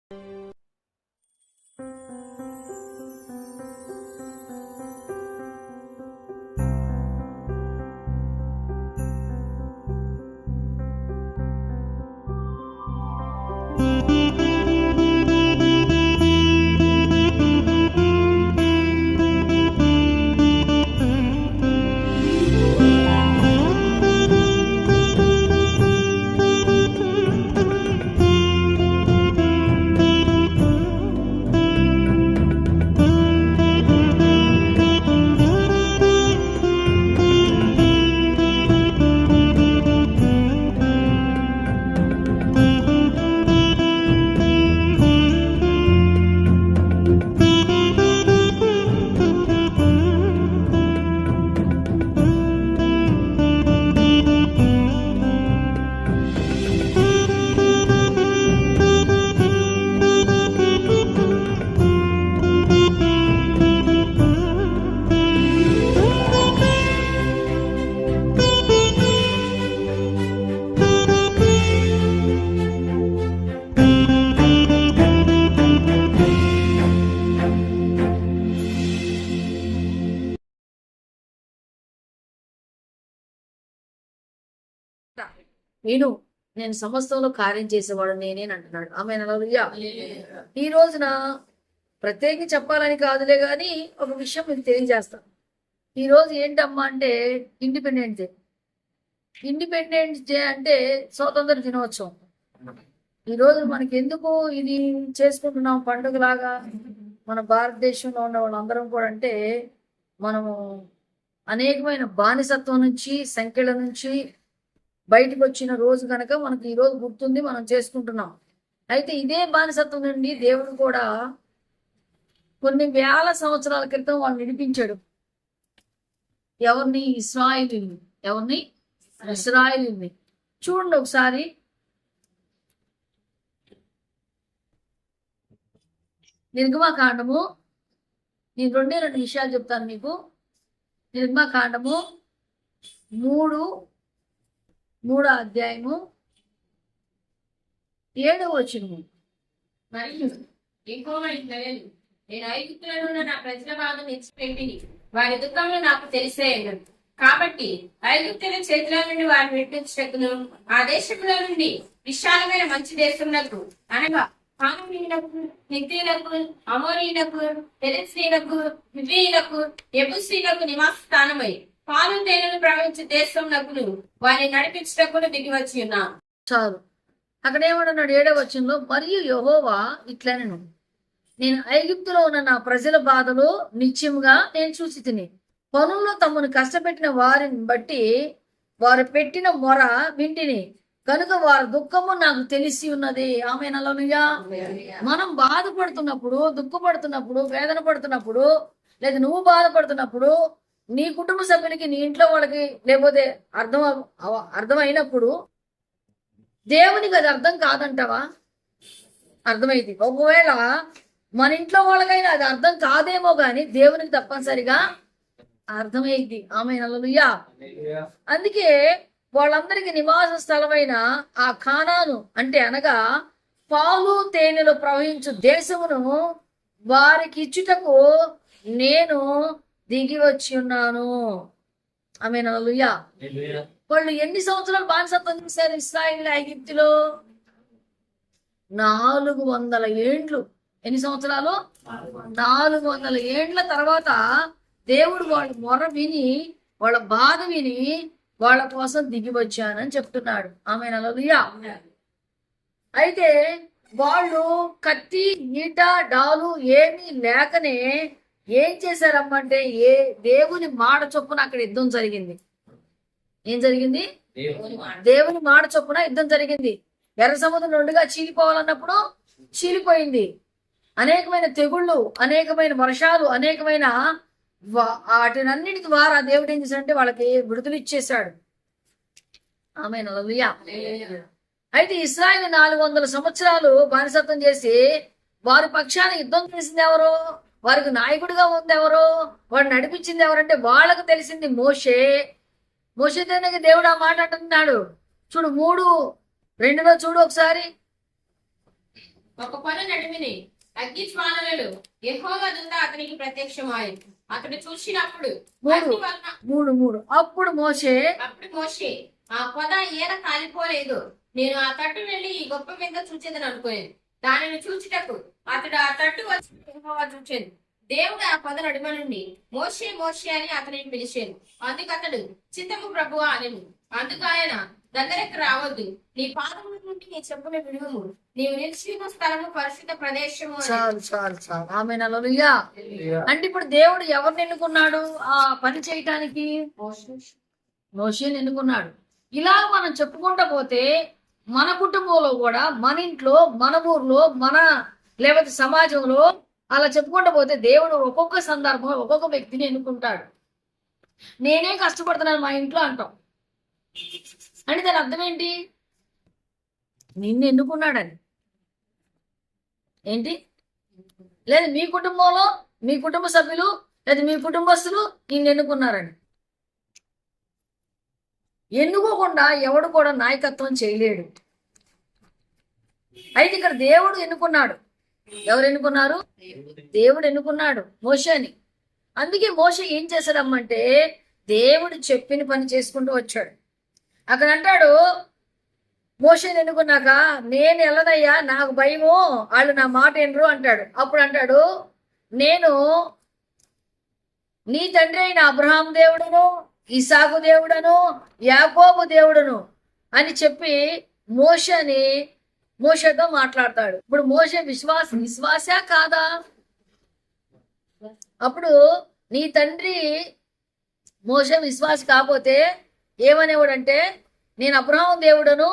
నేను నేను సమస్తంలో కార్యం చేసేవాడు నేనే అంటున్నాడు. ఆమె ఈ రోజున ప్రత్యేకంగా చెప్పాలని కాదులే కానీ ఒక విషయం మీకు తెలియజేస్తాను. ఈ రోజు ఏంటమ్మా అంటే ఇండిపెండెన్స్ డే. ఇండిపెండెన్స్ డే అంటే స్వాతంత్ర దినోత్సవం. ఈరోజు మనకి ఎందుకు ఇది చేసుకుంటున్నాం పండుగలాగా? మన భారతదేశంలో ఉన్న వాళ్ళందరం కూడా అంటే మనము అనేకమైన బానిసత్వం నుంచి, సంఖ్యల నుంచి బయటకు వచ్చిన రోజు కనుక మనకు ఈ రోజు గుర్తుంది, మనం చేసుకుంటున్నాం. అయితే ఇదే బానిసత్వం నుండి దేవుడు కూడా కొన్ని వేల సంవత్సరాల క్రితం వాళ్ళు విడిపించాడు. ఎవరిని? ఇశ్రాయేలుని. ఎవరిని? ఇశ్రాయేలుని. చూడండి ఒకసారి నిర్గమకాండము. నేను రెండు విషయాలు చెప్తాను మీకు. నిర్గమకాండము 3వ అధ్యాయము 7వ వచనము. మరియు నేను ఐగుప్తులో నా ప్రజల బాధను ఇచ్చిపెట్టి వారి దుఃఖంలో నాకు తెలిసే కాబట్టి ఐగుప్తుల చేతుల నుండి వారిని విడిపించటకును ఆ దేశంలో నుండి విశాలమైన మంచి దేశములకు అనగా హానీయులకు, హిత్తీయులకు, అమోరీయులకు, పెరిజ్జీయులకు, హివ్వీయులకు, యెబూసీయులకు నివాస స్థానమై పాలు తేనెలు ప్రవహించే దేశమునకు వారిని నడిపించటకును దిగి వచ్చి ఉన్నాను. చాలు. అక్కడ ఏమన్నాడు 7వ వచనంలో, మరియు యెహోవా ఇట్లనెను, నేను ఐగుప్తులో ఉన్న నా ప్రజల బాధలు నిత్యముగా నేను చూసి తిని పనుల్లో తమను కష్టపెట్టిన వారిని బట్టి వారు పెట్టిన మొర వింటిని కనుక వారి దుఃఖము నాకు తెలిసి ఉన్నది. ఆమె నల్లనుగా మనం బాధపడుతున్నప్పుడు, దుఃఖపడుతున్నప్పుడు, వేదన పడుతున్నప్పుడు, లేదా నువ్వు బాధపడుతున్నప్పుడు నీ కుటుంబ సభ్యులకి, నీ ఇంట్లో వాళ్ళకి లేకపోతే అర్థమైనప్పుడు దేవునికి అది అర్థం కాదంటావా? అర్థమైంది. ఒకవేళ మన ఇంట్లో వాళ్ళకైనా అది అర్థం కాదేమో గాని దేవునికి తప్పనిసరిగా అర్థమైంది. ఆమె హల్లెలూయా. అందుకే వాళ్ళందరికీ నివాస స్థలమైన ఆ కానాను అంటే అనగా పాలు తేనెలు ప్రవహించు దేశమును వారికి ఇచ్చుటకు నేను దిగి వచ్చి ఉన్నాను. ఆమె హల్లెలూయా. వాళ్ళు ఎన్ని సంవత్సరాలు బానిసత్వం చేశారు ఇశ్రాయేలు ఐగుప్తులో? 400 ఏండ్లు. ఎన్ని సంవత్సరాలు? 400 ఏండ్ల తర్వాత దేవుడు వాళ్ళ మొర విని, వాళ్ళ బాధ విని వాళ్ళ కోసం దిగి వచ్చానని చెప్తున్నాడు. ఆమె హల్లెలూయా. అయితే వాళ్ళు కత్తి, ఈట, డాలు ఏమీ లేకనే ఏం చేశారమ్మంటే దేవుని మాట చొప్పున అక్కడ యుద్ధం జరిగింది. ఏం జరిగింది? దేవుని మాట చొప్పున యుద్ధం జరిగింది. ఎర్ర సముద్రం రెండుగా చీలిపోవాలన్నప్పుడు చీలిపోయింది. అనేకమైన తెగుళ్ళు, అనేకమైన వర్షాలు, అనేకమైన వాటినన్నిటి ద్వారా దేవుడు ఏం చేశాడంటే వాళ్ళకి విడుదల ఇచ్చేశాడు. ఆమె హల్లెలూయా. అయితే ఇశ్రాయేలు 400 సంవత్సరాలు బానిసత్వం చేసి వారి పక్షాన యుద్ధం చేసింది ఎవరు? వారికి నాయకుడిగా ఉంది ఎవరు? వాడు నడిపించింది ఎవరంటే వాళ్ళకు తెలిసింది మోషే. మోషేతోనే దేవుడు ఆ మాట అంటున్నాడు. చూడు 3:2 చూడు ఒకసారి. ఒక పొద నడిమిని అగ్ని జ్వాలలలో యెహోవా దూత అతనికి ప్రత్యక్షమాయెను. అతడు చూసినప్పుడు అగ్ని వలన మూడు అప్పుడు మోషే ఆ పొద ఏల కాలిపోలేదు. నేను ఆ తట్టు వెళ్లి ఈ గొప్ప మీద చూచేదని అనుకోయాను. దానిని చూచుటకు అతడు ఆ తట్టు వచ్చి యెహోవా చూచాను. దేవుడు ఆ పొద నడుమ నుండి మోషే మోషే అని అతనిని పిలిచాను. అందుకు అతడు చిత్తము ప్రభువా అనెను. అందుకు ఆయన దగ్గరకు రావద్దు, నీ పాదముల నుండి నీ చెప్పుల విడువము, నీవు నిలిచిన స్థలము పరిశుద్ధ ప్రదేశము అనెను. చాలు ఆమె హల్లెలూయా. అంటే ఇప్పుడు దేవుడు ఎవరిని ఎన్నుకున్నాడు ఆ పని చేయటానికి? మోషేని ఎన్నుకున్నాడు. ఇలా మనం చెప్పుకుంటా పోతే మన కుటుంబంలో కూడా, మన ఇంట్లో, మన ఊర్లో, మన లేకపోతే సమాజంలో అలా చెప్పుకుంటా పోతే దేవుడు ఒక్కొక్క సందర్భం ఒక్కొక్క వ్యక్తిని ఎన్నుకుంటాడు. నేనే కష్టపడుతున్నాను మా ఇంట్లో అంటాం అంటే దాని అర్థం ఏంటి? నిన్ను ఎన్నుకున్నాడని. ఏంటి? లేదు మీ కుటుంబంలో మీ కుటుంబ సభ్యులు లేదా మీ కుటుంబస్తులు నిన్ను ఎన్నుకున్నారని. ఎన్నుకోకుండా ఎవడు కూడా నాయకత్వం చేయలేడు. అయితే ఇక్కడ దేవుడు ఎన్నుకున్నాడు. ఎవరు ఎన్నుకున్నారు? దేవుడు ఎన్నుకున్నాడు మోషేని. అందుకే మోషే ఏం చేశాడమ్మంటే దేవుడు చెప్పిన పని చేసుకుంటూ వచ్చాడు. అక్కడ అంటాడు మోషేని ఎన్నుకున్నాక, నేను వెళ్ళదయ్యా, నాకు భయము, వాళ్ళు నా మాట వినరు అంటాడు. అప్పుడు అంటాడు, నేను నీ తండ్రి అయిన అబ్రహాం దేవుడును, ఇసాకు దేవుడను, యాకోబు దేవుడును అని చెప్పి మోషేతో మాట్లాడతాడు. ఇప్పుడు మోషే విశ్వాస కాదా? అప్పుడు నీ తండ్రి మోషే విశ్వాస కాకపోతే ఏమనేవాడంటే, నేను అబ్రహాం దేవుడను,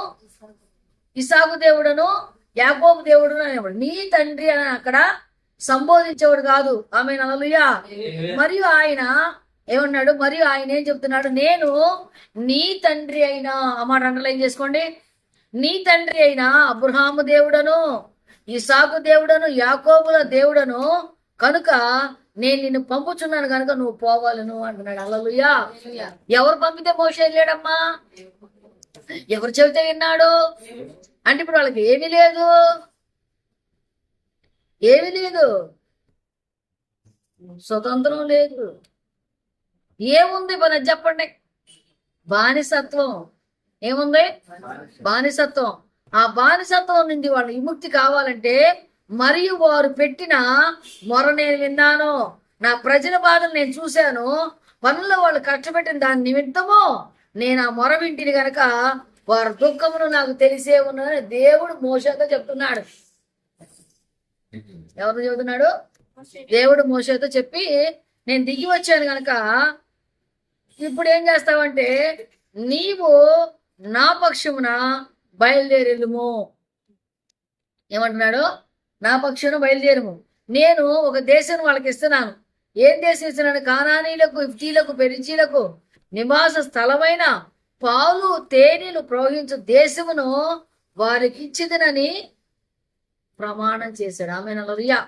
ఇసాకు దేవుడను, యాకోబు దేవుడును అనేవాడు. నీ తండ్రి అని అక్కడ సంబోధించేవాడు కాదు. ఆమె హల్లెలూయా. మరియు ఆయన ఏమన్నాడు? మరియు ఆయన ఏం చెప్తున్నాడు? నేను నీ తండ్రి అయినా, ఆ మాట అండర్లైన్ చేసుకోండి, నీ తండ్రి అయినా అబ్రహాము దేవుడను, ఇసాకు దేవుడను, యాకోబుల దేవుడను కనుక నేను నిన్ను పంపుచున్నాను కనుక నువ్వు పోవాలను అంటున్నాడు. హల్లెలూయా. ఎవరు పంపితే మోషే వెళ్ళాడమ్మా? ఎవరు చెబితే విన్నాడు? అంటే ఇప్పుడు వాళ్ళకి ఏమీ లేదు, స్వతంత్రం లేదు. ఏముంది మన చెప్పండి? బానిసత్వం. ఏముంది? బానిసత్వం. ఆ బానిసత్వం నుండి వాళ్ళు విముక్తి కావాలంటే, మరియు వారు పెట్టిన మొర నేను విన్నాను, నా ప్రజల బాధలు నేను చూశాను, పనుల్లో వాళ్ళు కష్టపెట్టిన దాని నిమిత్తము నేను ఆ మొర వింటిని గనక వారి దుఃఖమును నాకు తెలిసే ఉన్నదని దేవుడు మోషేతో చెప్తున్నాడు. ఎవరు చెబుతున్నాడు? దేవుడు మోషేతో చెప్పి, నేను దిగి వచ్చాను గనక ఇప్పుడు ఏం చేస్తావంటే నీవు నా పక్షమున బయలుదేరెళ్ళుము. ఏమంటున్నాడు? నా పక్షమున బయలుదేరము. నేను ఒక దేశం వాళ్ళకి ఇస్తున్నాను. ఏం దేశం ఇస్తున్నాను? కానానీలకు, ఇఫ్తీలకు, పెరిచీలకు నివాస స్థలమైన పాలు తేనెలు ప్రవహించు దేశమును వారికి ఇచ్చిదనని ప్రమాణం చేశాడు. ఆమె హల్లెలూయా.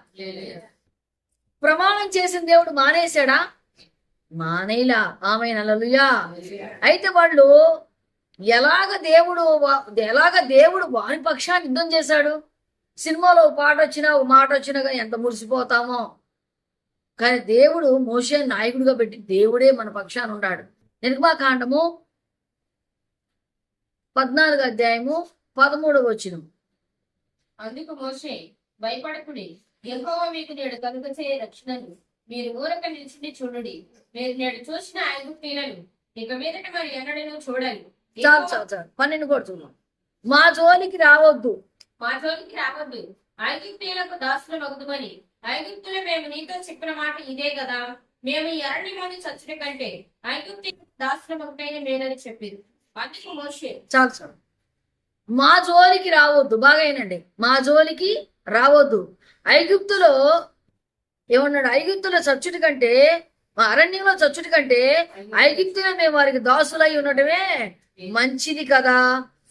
ప్రమాణం చేసిన దేవుడు మానేశాడా? మానేలా. ఆమె హల్లెలూయా. అయితే వాళ్ళు ఎలాగ దేవుడు వారి పక్షాన్ని యుద్ధం చేశాడు. సినిమాలో ఒక పాట వచ్చినా ఒక మాట వచ్చినా కానీ ఎంత మురిసిపోతామో. కానీ దేవుడు మోషే నాయకుడిగా పెట్టి దేవుడే మన పక్షాన ఉన్నాడు. నిర్గమాకాండము 14:13 అందుకు మోషే, భయపడకుడి, యెహోవా మీకు నేడు కలుగ చేయ రక్షణను మీరు ఊరక నిలిచి చూడండి. మీరు నేడు చూసిన ఐగుప్తీయులను ఇక మీదట మరి ఎన్నడూ చూడాలి. చాలు 12 కూడా చూద్దాం. మా జోలికి రావద్దు, ఐగుప్తీయులకు దాసులు మగుదుమని ఐగుప్తులు మేము నీతో చెప్పిన మాట ఇదే కదా. మేము ఈ అరణ్యంలోని చచ్చిన కంటే ఐగుప్తీయులకు దాసులు మగుటైన మేలని చెప్పింది. అందుకు మోషే, చాలు మా జోలికి రావద్దు. బాగా ఏనండి, మా జోలికి రావద్దు. ఐగుప్తులో ఏమన్నాడు? ఐగుప్తులో చచ్చుటి కంటే, మా అరణ్యంలో చచ్చుటి కంటే ఐగుప్తులో మేము వారికి దాసులై ఉండటమే మంచిది కదా,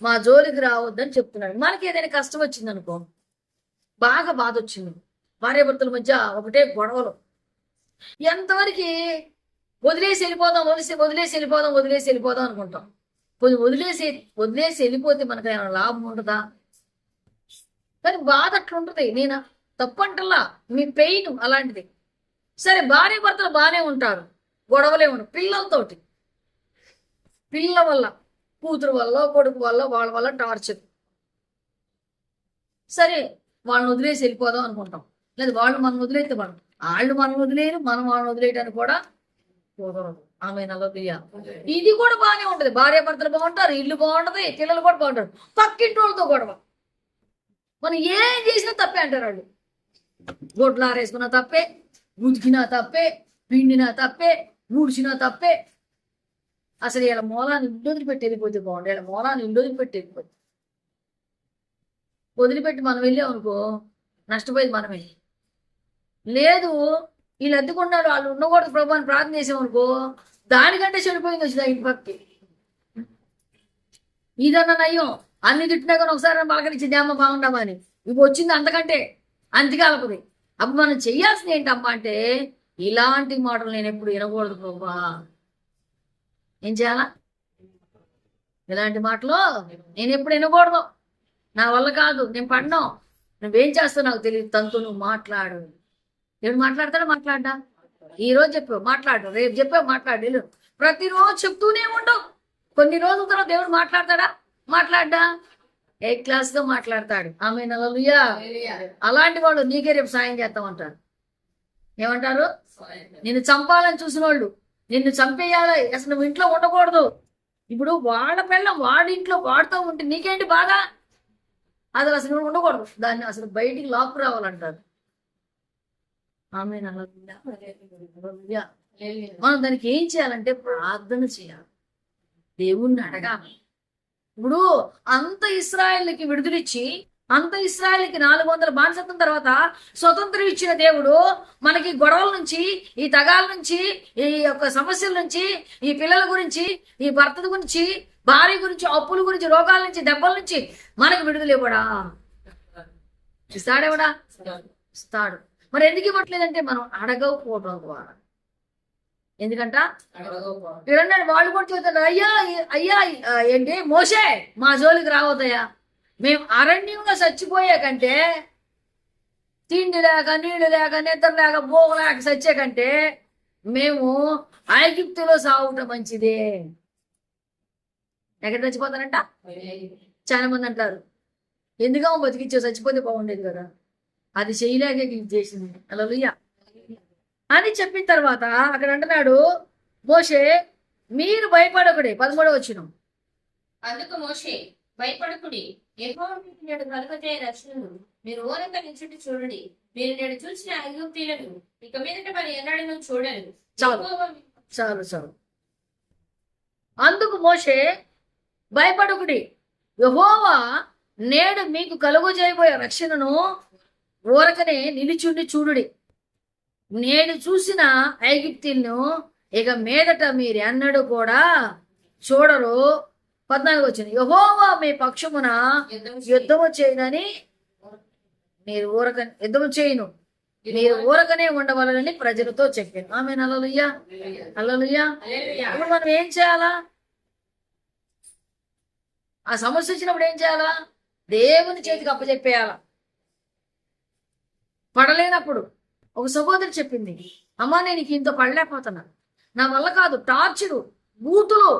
మా జోలికి రావద్దని చెప్తున్నాడు. మనకి ఏదైనా కష్టం వచ్చింది అనుకో, బాగా బాధ వచ్చింది, భార్యాభర్తల మధ్య ఒకటే గొడవలు, ఎంతవరకు వదిలేసి వెళ్ళిపోదాం అనుకుంటాం. వదిలేసి వెళ్ళిపోతే మనకు ఏమైనా లాభం ఉంటుందా? కానీ బాధ అట్లా ఉంటుంది. నేను తప్పంటల్లా, మీ పెయిన్ అలాంటిది. సరే, భార్య భర్తలు బాగానే ఉంటారు, గొడవలే ఉండవు. పిల్లలతోటి, పిల్ల వల్ల, కూతురు వల్ల, కొడుకు వల్ల, వాళ్ళ వల్ల టార్చర్. సరే, వాళ్ళని వదిలేసి వెళ్ళిపోదాం అనుకుంటాం. లేదు, వాళ్ళు మనం వదిలేస్తే వాళ్ళు మనం వదిలేరు, మనం వాళ్ళని వదిలేయడానికి కూడా కుదరదు. ఆమె నల్లదియా. ఇది కూడా బాగానే ఉంటది, భార్య భర్తలు బాగుంటారు, ఇల్లు బాగుంటది, పిల్లలు కూడా బాగుంటారు. పక్కింటి వాళ్ళతో గొడవ, మనం ఏం చేసినా తప్పే అంటారు వాళ్ళు. గొడ్లు ఆరేసుకున్నా తప్పే, ఉతికినా తప్పే, పిండినా తప్పే, ఊడ్చినా తప్పే. అసలు ఇలా మూలాన్ని ఇల్లు వదిలిపెట్టి వెళ్ళిపోతే బాగుండు. ఇలా మూలాన్ని ఇల్లు వదిలిపెట్టి వెళ్ళిపోతే, వదిలిపెట్టి మనం వెళ్ళామనుకో నష్టపోయేది మనమే. లేదు, వీళ్ళు అద్దుకున్నారు, వాళ్ళు ఉండకూడదు ప్రభు అని ప్రార్థన చేసామనుకో దానికంటే చెడిపోయింది వచ్చింది ఇంటి పక్కకి. ఇదన్నా నయ్యం, అన్ని తిట్టినా కానీ ఒకసారి పలకరించింది అమ్మ బాగుండమా అని. ఇప్పుడు వచ్చింది అంతకంటే అంతికాలపది. అప్పుడు మనం చెయ్యాల్సింది ఏంటమ్మా అంటే, ఇలాంటి మాటలు నేను ఎప్పుడు వినకూడదు ప్రభా. ఏం చేయాలా? ఇలాంటి మాటలు నేను ఎప్పుడు వినకూడదు, నా వల్ల కాదు, నేను పడ్డాను. నువ్వేం చేస్తావు నాకు తెలియదు, తనతో నువ్వు మాట్లాడు. ఎవడు మాట్లాడతాడో మాట్లాడ్డా. ఈ రోజు చెప్పావు మాట్లాడు, రేపు చెప్పావు మాట్లాడు. ప్రతిరోజు చెప్తూనే ఉండవు. కొన్ని రోజుల తర్వాత దేవుడు మాట్లాడతాడా? మాట్లాడ్డా? ఏ క్లాస్ గా మాట్లాడతాడు. ఆమె హల్లెలూయా. అలాంటి వాళ్ళు నీకే రేపు సాయం చేస్తామంటారు. ఏమంటారు? నిన్ను చంపాలని చూసిన వాళ్ళు, నిన్ను చంపేయాలి, అసలు నువ్వు ఇంట్లో ఉండకూడదు. ఇప్పుడు వాళ్ళ పిల్లం వాడి ఇంట్లో వాడుతూ ఉంటే నీకేంటి బాధ? అసలు నువ్వు ఉండకూడదు, దాన్ని అసలు బయటికి లాక్కు రావాలంటారు. ఆమె హల్లెలూయా. మనం దానికి ఏం చేయాలంటే ప్రార్థన చేయాలి, దేవుణ్ణి అడగాలి. ఇప్పుడు అంత ఇశ్రాయేలుకి విడుదలిచ్చి, అంత ఇశ్రాయేలుకి 400 బానిసత్వం తర్వాత స్వతంత్రం ఇచ్చిన దేవుడు మనకి గొడవల నుంచి, ఈ తగాల నుంచి, ఈ యొక్క సమస్యల నుంచి, ఈ పిల్లల గురించి, ఈ భర్త గురించి, భార్య గురించి, అప్పుల గురించి, రోగాల నుంచి, దెబ్బల నుంచి మనకి విడుదల ఇవ్వడా? ఇస్తాడేవడా? ఇస్తాడు. మరి ఎందుకు ఇవ్వట్లేదంటే మనం అడగకపోవడం ద్వారా. ఎందుకంట ఇక్కడన్నాడు, వాళ్ళు కూడా చెబుతారు, అయ్యా అయ్యా ఏంటి మోషే మా జోలికి రావద్దయ్యా, మేము అరణ్యంలో చచ్చిపోయే కంటే, తిండి లేక, నీళ్లు లేక, నిద్ర లేక, భోగ లేక చచ్చే కంటే మేము ఐగుప్తులో సాగుట మంచిదే. ఎక్కడ చచ్చిపోతారంట? చాలా మంది అంటారు, ఎందుకో బతికిచ్చో, చచ్చిపోతే బాగుండేది కదా. అది చేయలేక ఇది చేసింది. హల్లెలూయా అని చెప్పిన తర్వాత అక్కడ అంటున్నాడు, మోషే మీరు భయపడకుడి. 13వ వచనం. అందుకు మోషే, భయపడకుడి, యెహోవా మీకు నేడు కలుగజేయ రక్షణను మీరు ఊరంతా నిల్చుండి చూడండి. మీరు నేడు చూసిన ఐగుప్తీయులను ఇక మీదట మరి ఎన్నడూ చూడరు. చాలు చాలు చాలు. అందుకు మోషే, భయపడకుడి, యెహోవా నేడు మీకు కలుగజేయబోయే రక్షణను ఊరకనే నిలిచుండి చూడుడి. నేడు చూసిన ఐగుప్తీయులను ఇక మీదట మీరు ఎన్నడూ కూడా చూడరు. 14వ వచనం. యెహోవా మీ పక్షమున యుద్ధము చేయనని మీరు యుద్ధము చేయను, మీరు ఊరకనే ఉండవాలని ప్రజలతో చెప్పాను. ఆమె హల్లెలూయా. హల్లెలూయా. ఇప్పుడు మనం ఏం చేయాలా? ఆ సమస్య వచ్చినప్పుడు ఏం చేయాలా? దేవుని చేతికి అప్పచెప్పేయాలా. పడలేనప్పుడు ఒక సహోదరి చెప్పింది, అమ్మా నేను ఇంత పడలేకపోతున్నా, నా వల్ల కాదు, టార్చరు, బూతులు,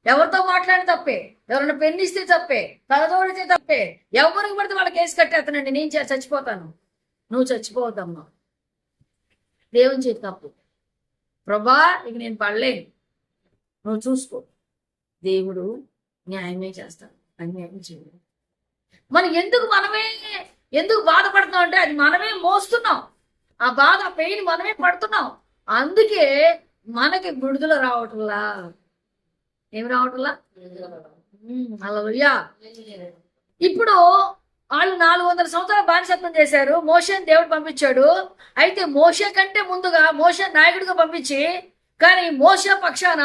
ఎవరితో మాట్లాడి తప్పే, ఎవరైనా పెన్నిస్తే తప్పే, తలదోడితే తప్పే, ఎవరికి పడితే వాళ్ళ కేసు కట్టేస్తానండి, నేను చచ్చిపోతాను. నువ్వు చచ్చిపోవద్దమ్మా, దేవుని చేతి తప్పు. ప్రభా ఇక నేను పడలేను, నువ్వు చూసుకో. దేవుడు న్యాయమే చేస్తాడు, అన్యాయం చేయడు. మనం ఎందుకు బాధపడుతున్నాం అంటే అది మనమే మోస్తున్నాం. ఆ బాధ, పెయిన్ మనమే పడుతున్నాం. అందుకే మనకి విడుదల రావట్లా. ఏమి రావట్లా? హల్లెలూయా. ఇప్పుడు వాళ్ళు 400 సంవత్సరాలు బానిసత్వం చేశారు. మోషేని దేవుడు పంపించాడు. అయితే మోషే కంటే ముందుగా మోషే నాయకుడిగా పంపించి, కానీ మోషే పక్షాన,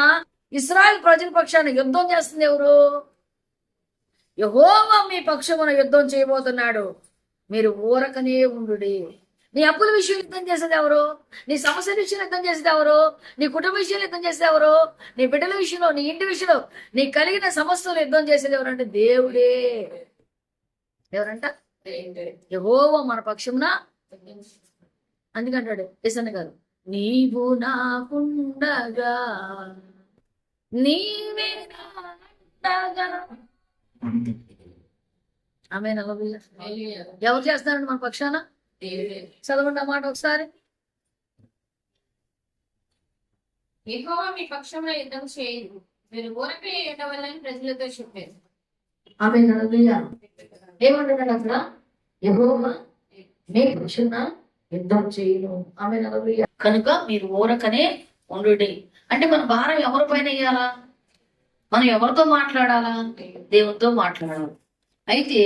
ఇశ్రాయేల్ ప్రజల పక్షాన యుద్ధం చేస్తుంది ఎవరు? యెహోవా మీ పక్షమున యుద్ధం చేయబోతున్నాడు, మీరు ఊరకనే ఉండుడి. నీ అప్పుల విషయం యుద్ధం చేసేది ఎవరు? నీ సమస్యల విషయం యుద్ధం చేసేది ఎవరు? నీ కుటుంబ విషయంలో యుద్ధం చేసేది ఎవరు? నీ బిడ్డల విషయంలో, నీ ఇంటి విషయంలో, నీ కలిగిన సమస్యలు యుద్ధం చేసేది ఎవరంటే దేవుడే. ఎవరంట? యెహోవా మన పక్షమున అందుకంటాడు ఎసన్న గారు, నీవు నాకుండగా నీవే నాకుండగా. ఆమేన్. హల్లెలూయా. ఎవరు చేస్తున్నారండి మన పక్షాన? చదవండి ఆ మాట ఒకసారి. యెహోవా మీ పక్షంలో యుద్ధం చేయదు, మీరు ఊరకే ఉండవాలని ప్రజలతో చెప్పారు. ఆమేన్. హల్లెలూయా. ఏమంటున్నాడు అక్కడ? యెహోవా మీ పక్షాన యుద్ధం చేయను. ఆమేన్. హల్లెలూయా. కనుక మీరు ఊరకనే ఉండుడి. అంటే మన భారం ఎవరి పైన వేయాలా? మనం ఎవరితో మాట్లాడాలా? దేవునితో మాట్లాడాలి. అయితే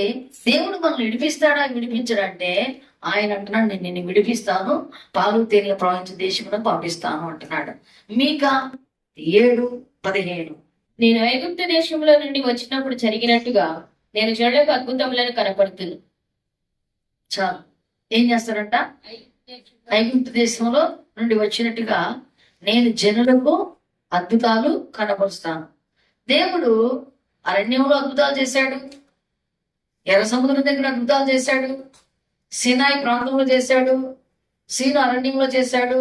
దేవుడు మనల్ని విడిపిస్తాడా విడిపించడంటే ఆయన అంటున్నాడు, నేను నిన్ను విడిపిస్తాను, పాలు తేనెలు ప్రవహించే దేశంలో పంపిస్తాను అంటున్నాడు. మీకా 7:15. నేను ఐగుప్తు దేశంలో నుండి వచ్చినప్పుడు జరిగినట్టుగా నేను జనులకు అద్భుతములను కనపడుతుంది. చాలు. ఏం చేస్తాడంట? ఐగుప్తు దేశంలో నుండి వచ్చినట్టుగా నేను జనులకు అద్భుతాలు కనపరుస్తాను. దేవుడు అరణ్యంలో అద్భుతాలు చేశాడు, ఎర్ర సముద్రం దగ్గర అద్భుతాలు చేశాడు, సినాయి ప్రాంతంలో చేశాడు, సీను అరణ్యంలో చేశాడు,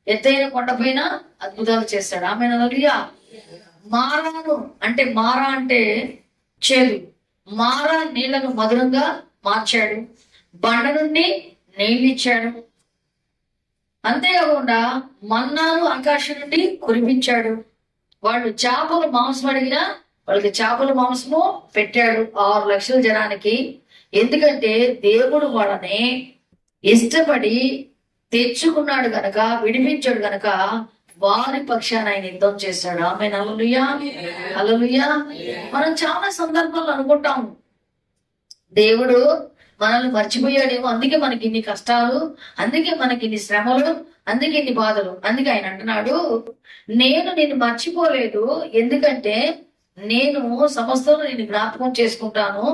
ఎత్తైన కొండపైన అద్భుతాలు చేశాడు. ఆమె హల్లెలూయా. మారాను అంటే మారా అంటే చేదు, మారా నీళ్లను మధురంగా మార్చాడు, బండ నుండి నీళ్ళు ఇచ్చాడు. అంతేకాకుండా మన్నాను ఆకాశం నుండి కురిపించాడు. వాళ్ళు చేపలు మాంసం అడిగినా వాళ్ళకి చేపల మాంసము పెట్టాడు 6 లక్షల జనానికి. ఎందుకంటే దేవుడు వాళ్ళని ఇష్టపడి తెచ్చుకున్నాడు గనక, విడిపించాడు గనక వారి పక్షాన ఆయన యుద్ధం చేశాడు. ఆమె హల్లెలూయా. హల్లెలూయా. మనం చాలా సందర్భాల్లో అనుకుంటాం దేవుడు మనల్ని మర్చిపోయాడేమో, అందుకే మనకి ఇన్ని కష్టాలు, అందుకే మనకి ఇన్ని శ్రమలు, అందుకే ఇన్ని బాధలు. అందుకే ఆయన అంటున్నాడు, నేను నిన్ను మర్చిపోలేదు, ఎందుకంటే నేను సమస్యలు నేను జ్ఞాపకం చేసుకుంటాను,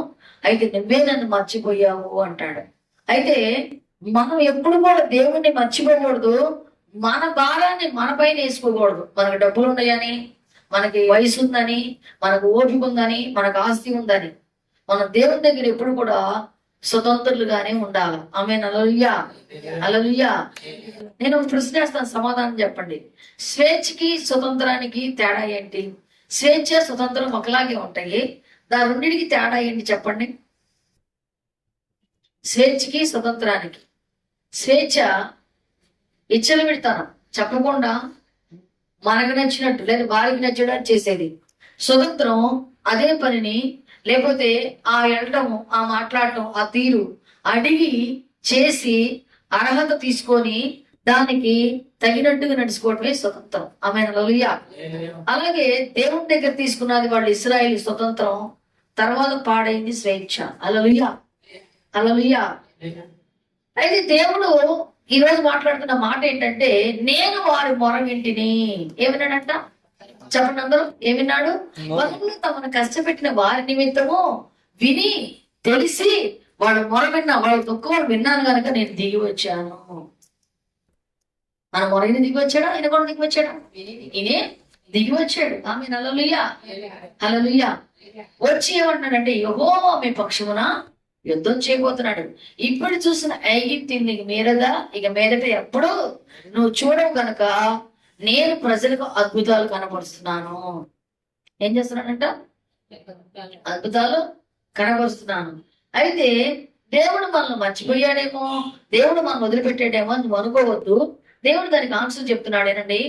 అయితే నువ్వే నన్ను మర్చిపోయావు అంటాడు. అయితే మనం ఎప్పుడు కూడా దేవుణ్ణి మర్చిపోకూడదు, మన భారాన్ని మన పైన వేసుకోకూడదు. మనకు డబ్బులు ఉన్నాయని, మనకి వయసు ఉందని, మనకు ఓపిక ఉందని, మనకు ఆస్తి ఉందని మనం దేవుని దగ్గర ఎప్పుడు కూడా స్వతంత్రులుగానే ఉండాలి. ఆమేన్. హల్లెలూయా. హల్లెలూయా. నేను ఒక ప్రశ్న వేస్తాను, సమాధానం చెప్పండి. స్వేచ్ఛకి స్వతంత్రానికి తేడా ఏంటి? స్వేచ్ఛ స్వతంత్రం ఒకలాగే ఉంటాయి, దాని రెండింటికి తేడా ఏంటి చెప్పండి? స్వేచ్ఛకి స్వతంత్రానికి. స్వేచ్ఛ ఇచ్చలు పెడతాను, చెప్పకుండా మనకు నచ్చినట్టు లేదా వారికి నచ్చినట్టు చేసేది. స్వతంత్రం అదే పనిని, లేకపోతే ఆ వెళ్ళటం, ఆ మాట్లాడటం, ఆ తీరు అడిగి చేసి అర్హత తీసుకొని దానికి తగినట్టుగా నడుచుకోవడమే స్వతంత్రం. ఆమేన్. హల్లెలూయా. అలాగే దేవుని దగ్గర తీసుకున్నది వాళ్ళు ఇశ్రాయేలు స్వతంత్రం, తర్వాత పాడైంది స్వేచ్ఛ. హల్లెలూయా. హల్లెలూయా. అయితే దేవుడు ఈ రోజు మాట్లాడుతున్న మాట ఏంటంటే, నేను వారి మొర వింటిని. ఏమిన్నాడంట చెప్పండి అందరూ? ఏమిన్నాడు? వాళ్ళు తమను కష్టపెట్టిన వారి నిమిత్తము విని తెలిసి వాళ్ళ మొర విన్నా, వాళ్ళ దుఃఖం విన్నాను కనుక నేను దిగి వచ్చాను. మన మొరని దిగి వచ్చాడా? ఆయన కూడా దిగి వచ్చాడా? ఈయనే దిగి వచ్చాడు. ఆమె హల్లెలూయా. హల్లెలూయా. వచ్చి ఏమంటున్నాడంటే, యెహోవా మీ పక్షమున యుద్ధం చేయబోతున్నాడు. ఇప్పుడు చూసిన ఐగుప్తు నీకు మీరదా, ఇక మీదట ఎప్పుడు నువ్వు చూడవు గనక నేను ప్రజలకు అద్భుతాలు కనపరుస్తున్నాను. ఏం చేస్తున్నానంట? అద్భుతాలు కనపరుస్తున్నాను. అయితే దేవుడు మనల్ని మర్చిపోయాడేమో, దేవుడు మనం వదిలిపెట్టాడేమో అని నువ్వు అనుకోవద్దు. దేవుడు దానికి ఆన్సర్ చెప్తున్నాడేనండి.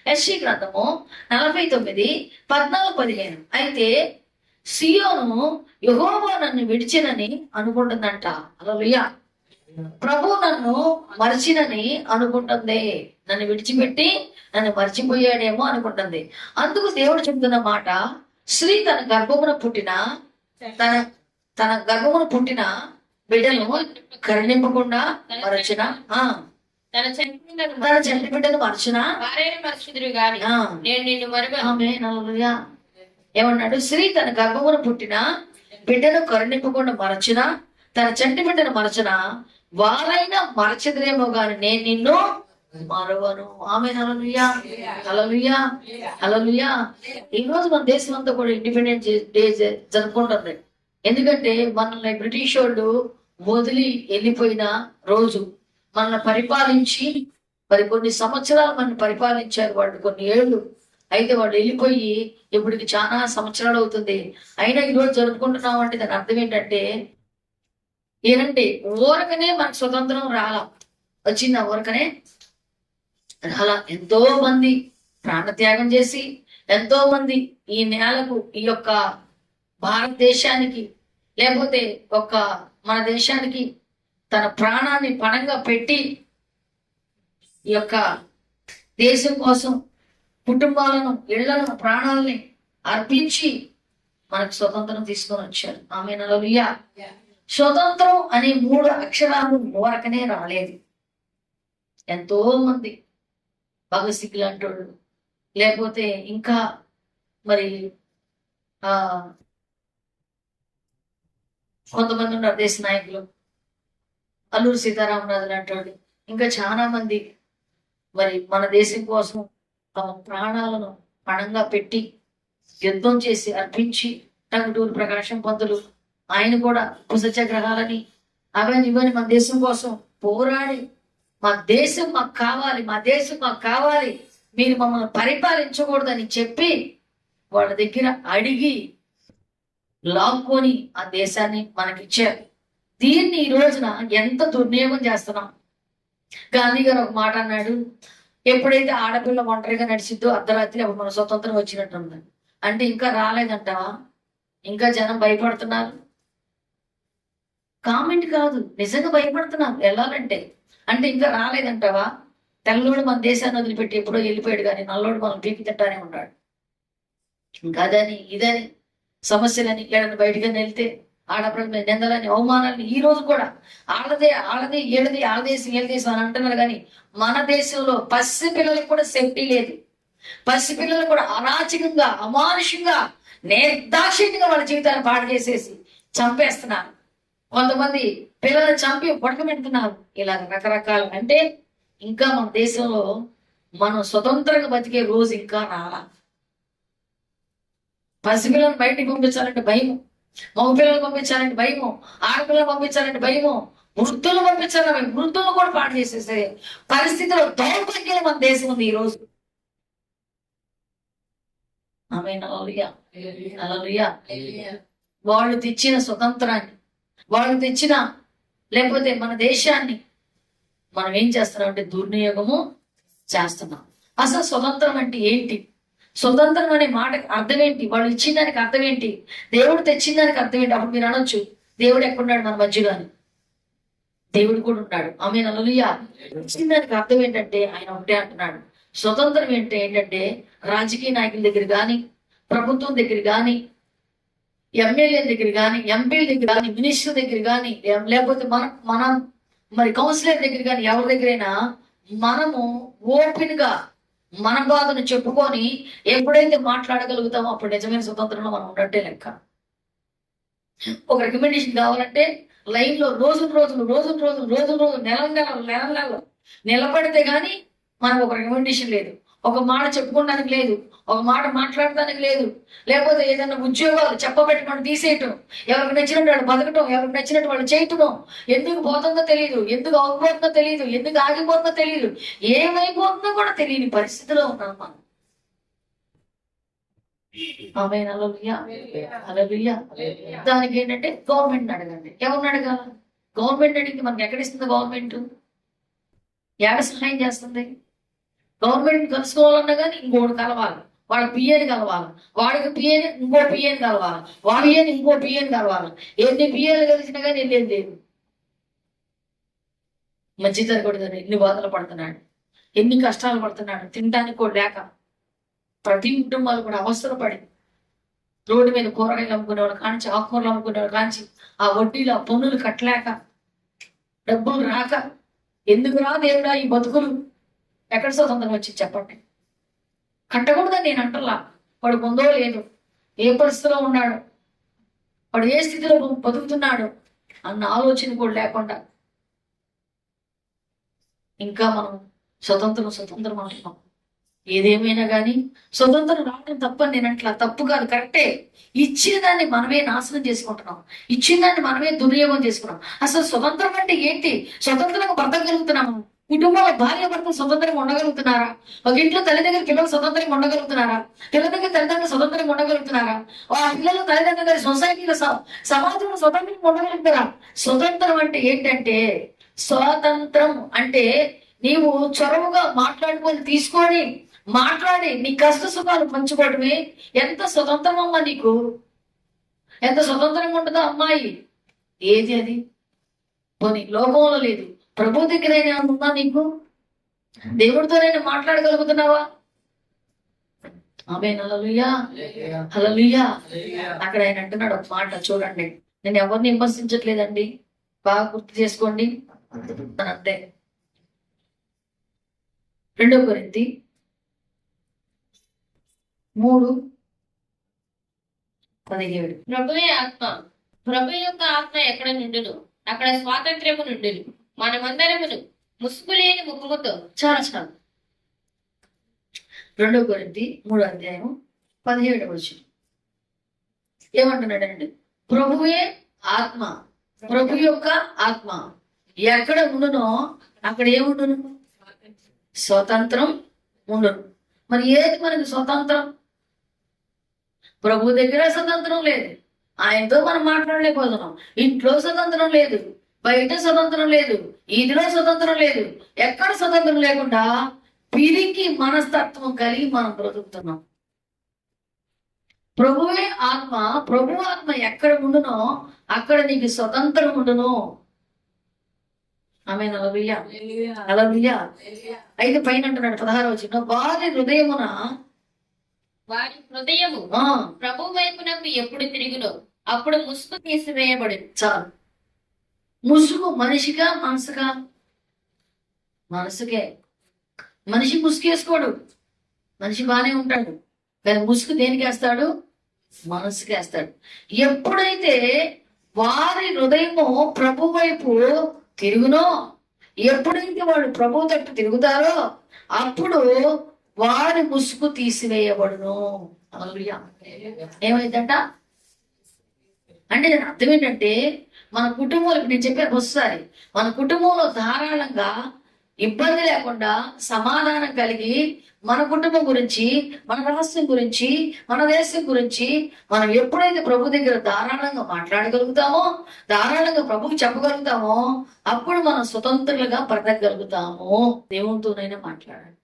యెషయా గ్రంథము 49:14-15. అయితే సియోను యెహోవా నన్ను విడిచినని అనుకుంటుందంట. హల్లెలూయా. ప్రభు నన్ను మర్చినని అనుకుంటుంది. నన్ను విడిచిపెట్టి నన్ను మర్చిపోయాడేమో అనుకుంటుంది. అందుకు దేవుడు చెప్తున్న మాట, స్త్రీ తన గర్భమున పుట్టిన బిడ్డను కరుణింపకుండా మరచిన, తన చంటి బిడ్డను మరచిన మరచుదురు గాని నేను నిన్ను మరువను. ఆమేన్. హల్లెలూయా. ఏమన్నాడు? స్త్రీ తన గర్భమున పుట్టిన బిడ్డను కరుణింపకుండా మరచిన, తన చంటి బిడ్డను మరచిన, వారైనా మరచదురేమో గాని నేను నిన్ను మరవను. ఆమేన్. హల్లెలూయా. హల్లెలూయా. హల్లెలూయా. ఈ రోజు మన దేశం అంతా కూడా ఇండిపెండెన్స్ డే జరుపుకుంటుంది. ఎందుకంటే మనల్ని బ్రిటిష్ వాళ్ళు వదిలి వెళ్ళిపోయిన రోజు, మనల్ని పరిపాలించి మరి కొన్ని సంవత్సరాలు మనల్ని పరిపాలించారు వాళ్ళు, కొన్ని ఏళ్ళు. అయితే వాళ్ళు వెళ్ళిపోయి ఇప్పటికి చాలా సంవత్సరాలు అవుతుంది. అయినా ఈరోజు జరుపుకుంటున్నాం అంటే దాని అర్థం ఏంటంటే ఏనంటే ఊరకనే మనకు స్వతంత్రం రాలా. వచ్చిందా ఊరకనే రాలా. ఎంతో మంది ప్రాణత్యాగం చేసి, ఎంతో మంది ఈ నేలకు, ఈ యొక్క భారతదేశానికి, లేకపోతే ఒక మన దేశానికి తన ప్రాణాన్ని పణంగా పెట్టి ఈ యొక్క దేశం కోసం కుటుంబాలను, ఇళ్లను, ప్రాణాలని అర్పించి మనకు స్వతంత్రం తీసుకొని వచ్చారు. ఆమె హల్లెలూయా. స్వతంత్రం అనే 3 అక్షరాలు ఊరకనే రాలేదు. ఎంతో మంది భగత్ సింగ్ లాంటోళ్ళు, లేకపోతే ఇంకా మరి కొంతమంది ఉన్నారు దేశ నాయకులు, అల్లూరి సీతారామరాజు లాంటి వాళ్ళు, ఇంకా చాలా మంది మరి మన దేశం కోసం తమ ప్రాణాలను పణంగా పెట్టి యుద్ధం చేసి అర్పించి, టంగుటూరి ప్రకాశం పంతులు ఆయన కూడా సత్యాగ్రహాలని అవన్నీ ఇవన్నీ మన దేశం కోసం పోరాడి, మా దేశం మాకు కావాలి, మా దేశం మాకు కావాలి, మీరు మమ్మల్ని పరిపాలించకూడదని చెప్పి వాళ్ళ దగ్గర అడిగి లాక్కొని ఆ దేశాన్ని మనకిచ్చారు. దీన్ని ఈ రోజున ఎంత దుర్వినియోగం చేస్తున్నాం. గాంధీ గారు ఒక మాట అన్నాడు, ఎప్పుడైతే ఆడపిల్ల ఒంటరిగా నడిచిద్దో అర్ధరాత్రి అప్పుడు మన స్వతంత్రం వచ్చినట్టు ఉందని. అంటే ఇంకా రాలేదంటావా? ఇంకా జనం భయపడుతున్నారు. కామెంట్ కాదు, నిజంగా భయపడుతున్నారు వెళ్ళాలంటే. అంటే ఇంకా రాలేదంటావా? తెల్లోడు మన దేశాన్ని వదిలిపెట్టి ఎప్పుడో వెళ్ళిపోయాడు, కానీ నల్లోడు మనం పీకి తింటానే ఉన్నాడు. ఇంకా అదని ఇదని సమస్యలని, ఏడని బయటకు వెళ్తే ఆడపిల్లల మీద నిందలని, అవమానాలని, ఈ రోజు కూడా ఆడదే ఏడది, ఆడదేశం ఏడదేశం అని అంటున్నారు. కానీ మన దేశంలో పసి పిల్లలకు కూడా సేఫ్టీ లేదు. పసి పిల్లలు కూడా అరాచకంగా, అమానుషంగా, నిర్దాక్షిణ్యంగా వాళ్ళ జీవితాన్ని పాడు చేసేసి చంపేస్తున్నారు. కొంతమంది పిల్లల్ని చంపి పడకబెడుతున్నారు. ఇలా రకరకాలు. అంటే ఇంకా మన దేశంలో మనం స్వతంత్రంగా బతికే రోజు ఇంకా రాలా. పసిపిల్లలను బయటికి పంపించాలంటే భయము, మగపిల్లలు పంపించాలంటే భయము, ఆడపిల్లలు పంపించాలంటే భయము, వృద్ధులు పంపించాలని వృద్ధులను కూడా పాడు చేసేసే పరిస్థితిలో దౌర్భాగ్యం మన దేశం ఉంది ఈ రోజు. ఆమేన్. హల్లెలూయా. హల్లెలూయా. వాళ్ళు తెచ్చిన స్వతంత్రాన్ని, వాళ్ళు తెచ్చిన లేకపోతే మన దేశాన్ని మనం ఏం చేస్తున్నాం అంటే దుర్వినియోగము చేస్తున్నాం. అసలు స్వతంత్రం అంటే ఏంటి? స్వతంత్రం అనే మాటకి అర్థం ఏంటి? వాళ్ళు ఇచ్చిన దానికి అర్థం ఏంటి? దేవుడు తెచ్చిన దానికి అర్థం ఏంటి? అప్పుడు మీరు అనొచ్చు, దేవుడు ఎక్కడున్నాడు మన మధ్యలో అని. దేవుడు కూడా ఉన్నాడు. ఆమేన్. హల్లెలూయా. ఇచ్చిన దానికి అర్థం ఏంటంటే ఆయన ఒకటే అంటున్నాడు. స్వతంత్రం ఏంటంటే రాజకీయ నాయకుల దగ్గర కానీ, ప్రభుత్వం దగ్గర కానీ, ఎమ్మెల్యేల దగ్గర కానీ, ఎంపీల దగ్గర కానీ, మినిస్టర్ దగ్గర కానీ, లేకపోతే మనం మరి కౌన్సిలర్ దగ్గర కానీ, ఎవరి దగ్గరైనా మనము ఓపెన్ గా మన బాధను చెప్పుకొని ఎప్పుడైతే మాట్లాడగలుగుతామో అప్పుడు నిజమైన స్వతంత్రంలో మనం ఉన్నట్టే లెక్క. ఒక రికమెండేషన్ కావాలంటే లైన్ లో రోజులు నెల నిలబడితే గానీ మనకు ఒక రికమెండేషన్ లేదు, ఒక మాట చెప్పుకోవడానికి లేదు, ఒక మాట మాట్లాడటానికి లేదు. లేకపోతే ఏదైనా ఉద్యోగాలు చెప్పబెట్టి మనం తీసేయటం, ఎవరికి నచ్చినట్టు వాళ్ళు బతకటం, ఎవరికి నచ్చినట్టు వాళ్ళు చేయటం. ఎందుకు పోతుందో తెలియదు, ఎందుకు ఆగిపోతుందో తెలియదు, ఎందుకు ఆగిపోతుందో తెలియదు, ఏమైపోతుందో కూడా తెలియని పరిస్థితిలో ఉన్నాం మనం. ఆమేన్. హల్లెలూయా. హల్లెలూయా. దానికి ఏంటంటే గవర్నమెంట్ అడగండి. ఎవరిని అడగాల? గవర్నమెంట్ అడిగితే మనకి ఎక్కడిస్తుంది గవర్నమెంట్? ఏడ సహాయం చేస్తుంది? గవర్నమెంట్ కలుసుకోవాలన్నా కానీ ఇంకోటి కలవాలి, వాళ్ళ పిఏని కలవాలి, వాడికి పిఏని ఇంకో పిఏని కలవాలి, వాడి పిఏని ఇంకో పిఏని కలవాలి. ఎన్ని పిఏలు కలిసినా కానీ వెళ్ళేది లేదు. మధ్యతరగతి ఎన్ని బాధలు పడుతున్నాడు, ఎన్ని కష్టాలు పడుతున్నాడు, తినడానికి కూడా లేక. ప్రతి కుటుంబాలు కూడా అవసరం పడి రోడ్డు మీద కూరగాయలు అమ్ముకునేవాళ్ళు కాంచి, ఆకుకూరలు అమ్ముకునేవాళ్ళు కాంచి, ఆ వడ్డీలు, ఆ పన్నులు కట్టలేక, డబ్బులు రాక, ఎందుకు రా దేవుడా ఈ బతుకులు, ఎక్కడ స్వతంత్రం వచ్చి చెప్పండి? కట్టకూడదని నేను అంటలా. వాడు పొందో లేదు, ఏ పరిస్థితిలో ఉన్నాడు, వాడు ఏ స్థితిలో బతుకుతున్నాడు అన్న ఆలోచన కూడా లేకుండా ఇంకా మనం స్వతంత్రం అంటున్నాం. ఏదేమైనా కానీ స్వతంత్రం రావడం తప్పని నేను అట్లా తప్పు కాదు, కరెక్టే. ఇచ్చిన దాన్ని మనమే నాశనం చేసుకుంటున్నాం, ఇచ్చిన దాన్ని మనమే దుర్యోగం చేసుకున్నాం. అసలు స్వతంత్రం అంటే ఏంటి? స్వతంత్రంగా బ్రతకగలుగుతున్నామా? కుటుంబంలో భార్య భర్త స్వతంత్రంగా ఉండగలుగుతున్నారా? ఒక ఇంట్లో తల్లిదండ్రులు పిల్లలు స్వతంత్రంగా ఉండగలుగుతున్నారా? పిల్లలకి తల్లిదండ్రులు స్వతంత్రంగా ఉండగలుగుతున్నారా? ఆ పిల్లలు తల్లిదండ్రులు సొసైటీలో సమాజంలో స్వతంత్రంగా ఉండగలుగుతారా? స్వతంత్రం అంటే ఏంటంటే, స్వాతంత్రం అంటే నీవు చొరవగా తీసుకొని మాట్లాడి నీ కష్ట సుఖాలు పంచుకోవడమే. ఎంత స్వతంత్రం అమ్మా నీకు, ఎంత స్వతంత్రంగా ఉంటుందో అమ్మాయి. ఏది అది? పోనీ లోకంలో లేదు, ప్రభు దగ్గరైనా ఉందా నీకు? దేవుడితోనైనా మాట్లాడగలుగుతున్నావా? ఆమేన్. హల్లెలూయా, హల్లెలూయా. అక్కడ ఆయన అంటున్నాడు ఒక మాట, చూడండి. నేను ఎవరిని విమర్శించట్లేదండి, బాగా గుర్తు చేసుకోండి అంతే. 2 కొరింథీ 3:17. ప్రభు యొక్క ఆత్మ ఎక్కడ నుండును అక్కడ స్వాతంత్ర్యము నుండును. మనమందరమును ముసుగు లేని ముఖముతో చాలా చాలు. 2 కొరింథీ 3:17 ఏమంటున్నాడండి? ప్రభువే ఆత్మ, ప్రభు యొక్క ఆత్మ ఎక్కడ ఉండునో అక్కడ ఏముండును? స్వతంత్రం ఉండును. మరి ఏది మనకి స్వతంత్రం? ప్రభు దగ్గర స్వతంత్రం లేదు, ఆయనతో మనం మాట్లాడలేకపోతున్నాం. ఇంట్లో స్వతంత్రం లేదు, బయట స్వతంత్రం లేదు, ఇదిలో స్వతంత్రం లేదు. ఎక్కడ స్వతంత్రం లేకుండా పిరికి మనస్తత్వం కలిగి మనం బ్రతుకుతున్నాం. ప్రభువే ఆత్మ, ప్రభు ఆత్మ ఎక్కడ ఉండునో అక్కడ నీకు స్వతంత్రం ఉండును. ఆమేన్. హల్లెలూయా, హల్లెలూయా. అయితే పైన అంటున్నాడు 16 వారి హృదయము ప్రభు వైపునకు ఎప్పుడు తిరుగునో అప్పుడు ముసుగు తీసివేయబడి. చాలు. ముసుగు మనిషిగా మనసుగా? మనసుకే. మనిషి ముసుగేసుకోడు, మనిషి బానే ఉంటాడు, కానీ ముసుగు దేనికి వేస్తాడు? మనసుకి వేస్తాడు. ఎప్పుడైతే వారి హృదయము ప్రభు వైపు తిరుగునో, ఎప్పుడైతే వాళ్ళు ప్రభు తట్టు తిరుగుతారో అప్పుడు వారి ముసుగు తీసివేయబడును. హల్లెలూయా. ఏమైందంట అంటే దాని అర్థం ఏంటంటే, మన కుటుంబంలో, నేను చెప్పాను ఒకసారి, మన కుటుంబంలో ధారాళంగా ఇబ్బంది లేకుండా సమాధానం కలిగి మన కుటుంబం గురించి, మన రాష్ట్రం గురించి, మన దేశం గురించి మనం ఎప్పుడైతే ప్రభు దగ్గర ధారాళంగా మాట్లాడగలుగుతామో, ధారాళంగా ప్రభుకి చెప్పగలుగుతామో అప్పుడు మనం స్వతంత్రులుగా బ్రతకగలుగుతాము. దేవునితోనైనా మాట్లాడాలి.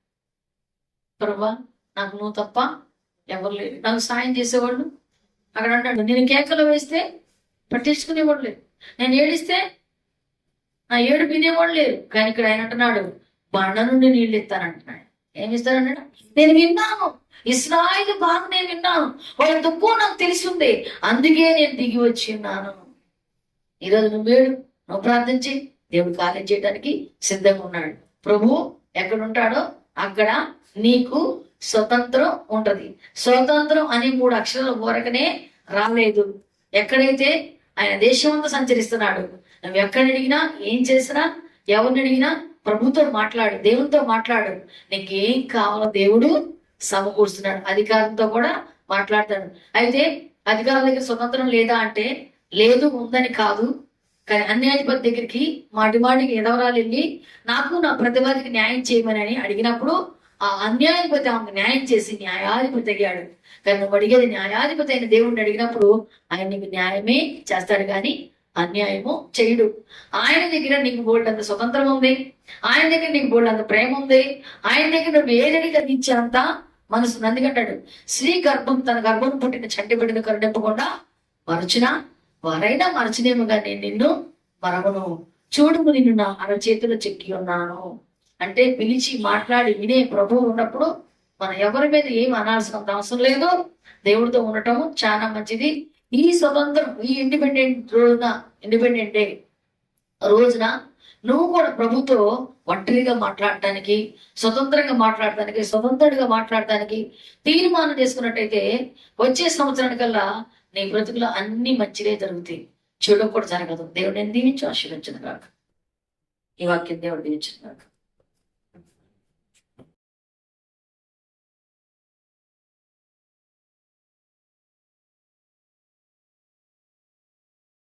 ప్రభా, నాకు నువ్వు తప్ప ఎవరు లేరు, నాకు సాయం చేసేవాళ్ళు. అక్కడ అంటాడు, నేను కేకలు వేస్తే పట్టించుకునేవాడు లేరు, నేను ఏడిస్తే నా ఏడు వినేవాడు లేరు. కానీ ఇక్కడ ఆయన అంటున్నాడు, బండ నుండి నీళ్ళు ఇస్తానంటున్నాడు. ఏమి ఇస్తానంటే, నేను విన్నాను, ఇశ్రాయేలు బాధ నేను విన్నాను, వాళ్ళ దుఃఖం నాకు తెలిసి ఉంది, అందుకే నేను దిగి వచ్చి ఉన్నాను. ఈరోజు నువ్వు ప్రార్థించి దేవుడు కార్యం చేయడానికి సిద్ధంగా ఉన్నాడు. ప్రభు ఎక్కడ ఉంటాడో అక్కడ నీకు స్వతంత్రం ఉంటది. స్వతంత్రం అనే 3 అక్షరాల ఊరకనే రాలేదు. ఎక్కడైతే ఆయన దేశం అంతా సంచరిస్తున్నాడు, నువ్వు ఎక్కడ అడిగినా, ఏం చేసినా, ఎవరిని అడిగినా ప్రభుతో మాట్లాడు, దేవునితో మాట్లాడు. నీకేం కావాలో దేవుడు సమకూరుస్తున్నాడు. అధికారంతో కూడా మాట్లాడతాడు. అయితే అధికారుల దగ్గర స్వతంత్రం లేదా అంటే లేదు, ఉందని కాదు. కానీ అన్యాయాధిపతి దగ్గరికి మాటికి ఎదవరాలు వెళ్ళి నాకు నా ప్రతివాదికి న్యాయం చేయమని అడిగినప్పుడు ఆ అన్యాయాధిపతి ఆమెకు న్యాయం చేసి న్యాయాధిపతి అయ్యాడు. కానీ నువ్వు అడిగేది న్యాయాధిపతి అయిన దేవుడిని అడిగినప్పుడు ఆయన నీకు న్యాయమే చేస్తాడు, కానీ అన్యాయము చేయడు. ఆయన దగ్గర నీకు బోల్డంత స్వతంత్రం ఉంది, ఆయన దగ్గర నీకు బోల్డంత ప్రేమ ఉంది, ఆయన దగ్గర నువ్వు ఏదడిగా ఇచ్చేంత మనసు. అందుకంటాడు, స్త్రీ గర్భం తన గర్భం పుట్టిన చంటి బిడ్డను కరుణింపకుండా మరచినా వారైనా మరచినేమో కానీ నిన్ను మరవను, చూడుము నిన్ను నా అరచేతిలో చెక్కి ఉన్నాను. అంటే పిలిచి మాట్లాడి వినే ప్రభువు ఉన్నప్పుడు మనం ఎవరి మీద ఏం అనాల్సినంత అవసరం లేదు. దేవుడితో ఉండటం చాలా మంచిది. ఈ స్వతంత్రం, ఈ ఇండిపెండెంట్ డే రోజున నువ్వు కూడా ప్రభుతో ఒంటరిగా మాట్లాడటానికి, స్వతంత్రంగా మాట్లాడటానికి, స్వతంత్రుడిగా మాట్లాడటానికి తీర్మానం చేసుకున్నట్టయితే వచ్చే సంవత్సరానికల్లా నీ బ్రతుకులో అన్ని మంచిగా జరుగుతాయి, చెడు కూడా జరగదు. దేవుడు నేను దీవించి ఆశీర్వదించును గాక. ఈ వాక్యం దేవుడు దీవించును గాక.